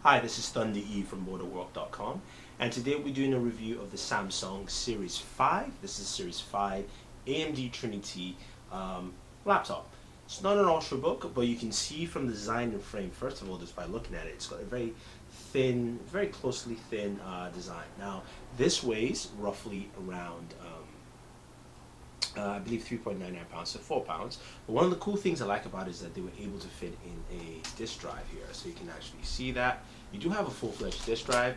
Hi, this is Thunder E from Booredatwork.com, and today we're doing a review of the Samsung Series 5. This is Series 5 AMD Trinity laptop. It's not an Ultrabook, but you can see from the design and frame, first of all, just by looking at it, it's got a very thin, very closely thin design. Now, this weighs roughly around I believe 3.99 pounds, so 4 pounds. But one of the cool things I like about it is that they were able to fit in a disk drive here, so you can actually see that. You do have a full-fledged disk drive.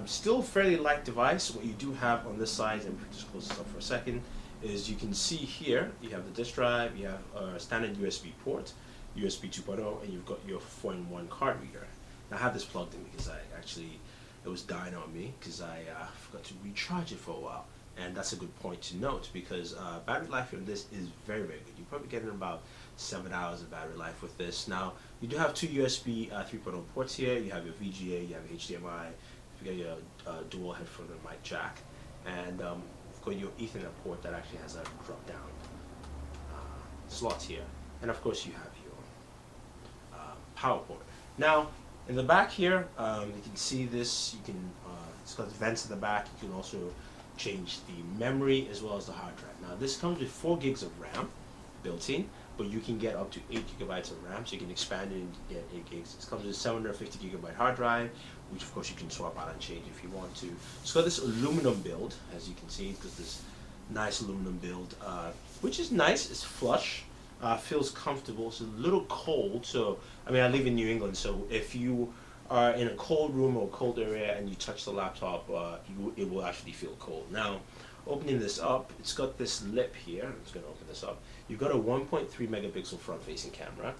Still fairly light device. What you do have on this side, and just close this up for a second, is you can see here, you have the disk drive, you have a standard USB port, USB 2.0, and you've got your 4-in-1 card reader. Now I have this plugged in because it was dying on me because I forgot to recharge it for a while. And that's a good point to note because battery life on this is very, very good. You're probably getting about 7 hours of battery life with this. Now, you do have two USB 3.0 ports here. You have your VGA, you have HDMI, you got your dual headphone and mic jack, and you've got your Ethernet port that actually has a drop-down slot here. And of course, you have your power port. Now, in the back here, you can see this. You can it's got vents in the back. You can also change the memory as well as the hard drive. Now this comes with 4 gigs of RAM built in, but you can get up to 8 gigabytes of RAM, so you can expand it and get 8 gigs. It comes with a 750 gigabyte hard drive, which of course you can swap out and change if you want to. It's got this aluminum build, as you can see. It's got this nice aluminum build, which is nice. It's flush, feels comfortable. It's a little cold, so I mean I live in New England, so if you are in a cold room or cold area and you touch the laptop, it will actually feel cold. Now, opening this up, it's got this lip here. I'm just going to open this up. You've got a 1.3 megapixel front-facing camera.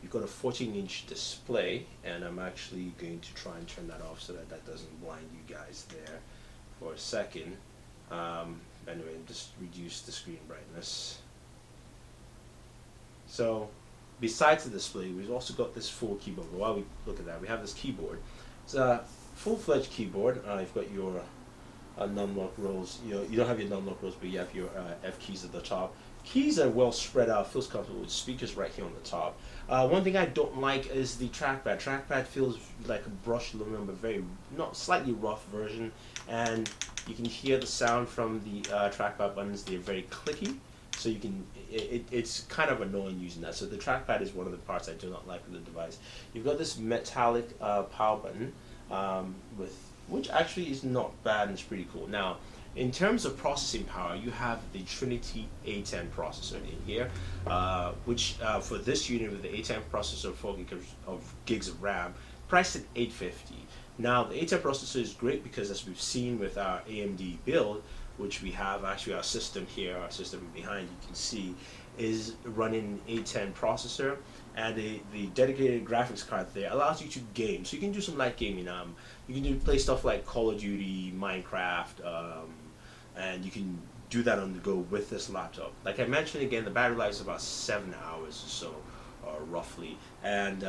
You've got a 14-inch display, and I'm actually going to try and turn that off so that that doesn't blind you guys there for a second. Anyway, just reduce the screen brightness. So, besides the display, we've also got this full keyboard. But while we look at that, we have this keyboard. It's a full-fledged keyboard. You've got your num-lock rows. You don't have your num-lock rows, but you have your F keys at the top. Keys are well spread out, feels comfortable with speakers right here on the top. One thing I don't like is the trackpad. Trackpad feels like a brushed aluminum, but not slightly rough version. And you can hear the sound from the trackpad buttons. They're very clicky. So you can, it's kind of annoying using that. So the trackpad is one of the parts I do not like with the device. You've got this metallic power button, which actually is not bad and it's pretty cool. Now, in terms of processing power, you have the Trinity A10 processor in here, which for this unit with the A10 processor, 4 gigs of RAM, priced at $850. Now, the A10 processor is great because, as we've seen with our AMD build, which we have actually our system here, our system behind, you can see, is running A10 processor, and the dedicated graphics card there allows you to game. So you can do some light gaming. You can play stuff like Call of Duty, Minecraft, and you can do that on the go with this laptop. Like I mentioned again, the battery life is about 7 hours or so. Roughly, and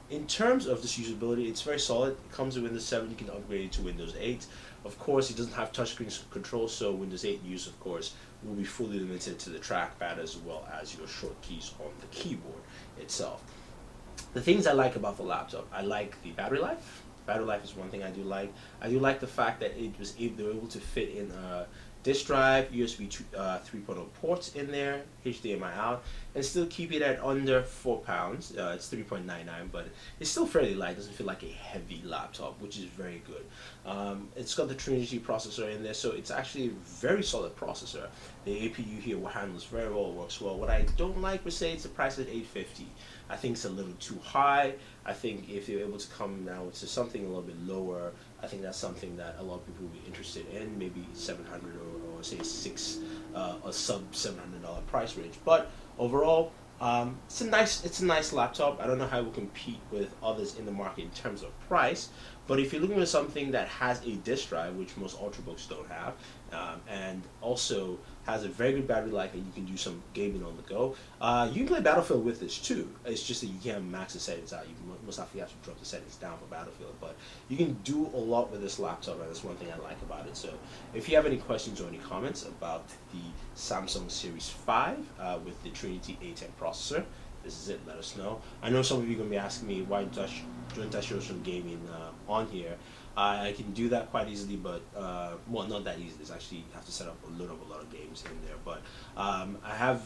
in terms of this usability, it's very solid. It comes with Windows 7. You can upgrade it to Windows 8. Of course, it doesn't have touchscreen control, so Windows 8 use, of course, will be fully limited to the trackpad as well as your short keys on the keyboard itself. The things I like about the laptop, I like the battery life. Battery life is one thing I do like. I do like the fact that they were able to fit in a disk drive, USB 3.0 ports in there, HDMI out, and still keep it at under 4 pounds. It's 3.99, but it's still fairly light. It doesn't feel like a heavy laptop, which is very good. It's got the Trinity processor in there, so it's actually a very solid processor. The APU here handles very well, works well. What I don't like, per se, is the price at $850. I think it's a little too high. I think if you're able to come now to something a little bit lower, I think that's something that a lot of people will be interested in, maybe $700 or say a sub $700 price range. But overall, it's a nice laptop. I don't know how it will compete with others in the market in terms of price, but if you're looking for something that has a disk drive, which most Ultrabooks don't have, and also has a very good battery life, and you can do some gaming on the go. You can play Battlefield with this too. It's just that you can't max the settings out. You most likely have to drop the settings down for Battlefield, but you can do a lot with this laptop, and that's one thing I like about it. So if you have any questions or any comments about the Samsung Series 5 with the Trinity A10 processor, this is it. Let us know. I know some of you are going to be asking me why don't I show some gaming on here. I can do that quite easily, but well, not that easy. It's actually, you have to set up a lot of games in there. But I have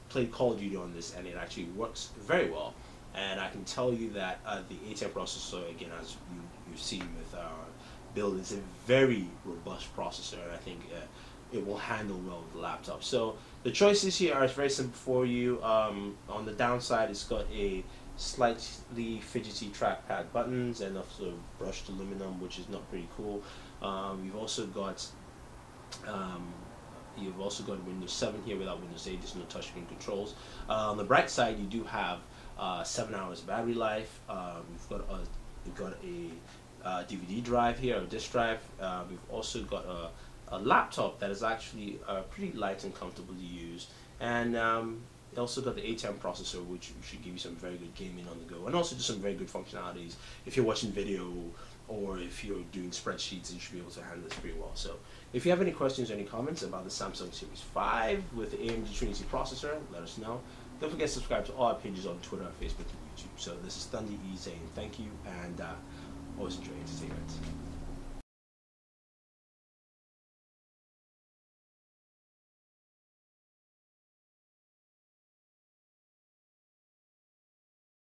played Call of Duty on this, and it actually works very well. And I can tell you that the A10 processor, again, as you've seen with our build, is a very robust processor, and I think it will handle well with the laptop. So the choices here are very simple for you. On the downside, it's got a slightly fidgety trackpad buttons and also brushed aluminum, which is not pretty cool. You've also got Windows 7 here without Windows 8. There's no touchscreen controls. On the bright side, you do have 7 hours battery life. You've got a DVD drive here, a disk drive. We've also got a laptop that is actually pretty light and comfortable to use, and also got the A10 processor, which should give you some very good gaming on the go, and also just some very good functionalities. If you're watching video or if you're doing spreadsheets, you should be able to handle this pretty well. So if you have any questions or any comments about the Samsung Series 5 with the AMD Trinity processor, let us know. Don't forget to subscribe to all our pages on Twitter, Facebook, and YouTube. So this is Thunder E saying thank you, and always enjoy entertainment.